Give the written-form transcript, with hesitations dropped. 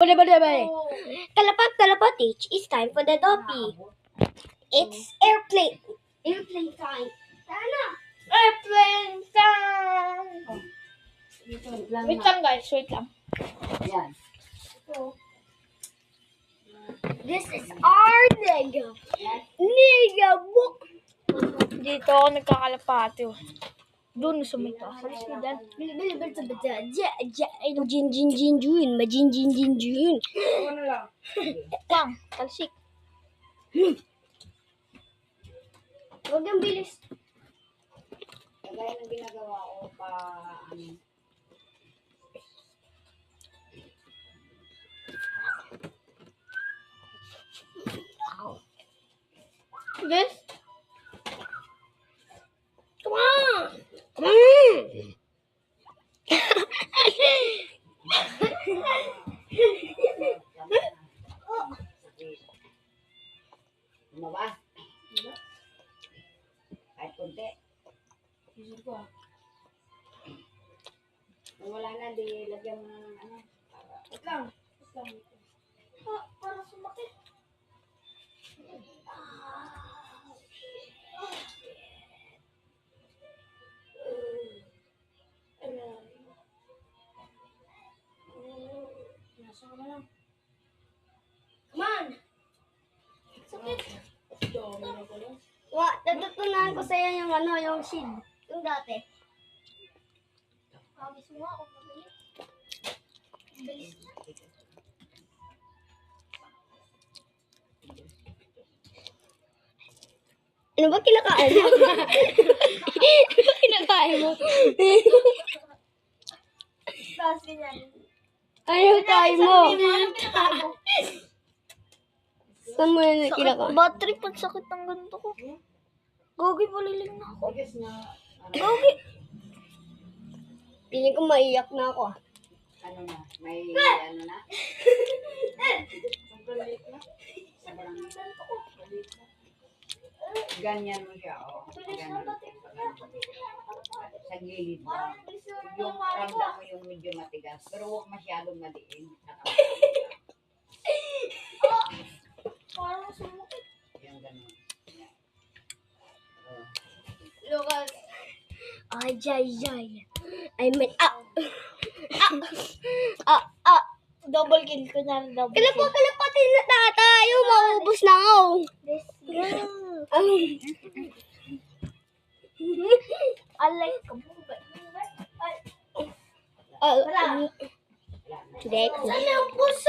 Talapat, talapatich, it's time for the dopey. It's airplane. Airplane time. Sana. Airplane time. Wait lang guys, wait lang. Yan. This is our nigga. Nigga book. Dito ako nagkakalapati. Doon sa may taas. Alis mo dyan. Jin. Pang, talsik. Huwag yung bilis. Kagaya ng ginagawa ko pa, This? Come on. Come on. Lumabas. Kahit kunti. Kung wala na, di lagyan mo na ng ano. Wait lang. Para sumakit. Come on. Sakit. Natutunan ko sa'yo yung yung shield. Yung dati. Gusto mo ako mabili? Ano ba kinakain mo? Ano ba kinakain mo? Ano kain mo? Saan mo yan kinakain? Battery pag sakit ng ganito ko. Gogi, paliling na ako. Bigas na, Gogi. Piling ko maiyak na ako. ano na, may ano na. Sobrang liit na. Ganyan mo siya, oh. Ganyan. Sa gilid lang. Yung ramdam mo yung medyo matigas. Pero huwag masyadong maliin. Parang sumakit. Yung ganun. Yan. Oh. Lucas. Ay. I mean, Double kill ko na. Double kill. Kalapatin na tayo. Maubos na ako. Alay ka mo ba? Today. Saan ang pusa?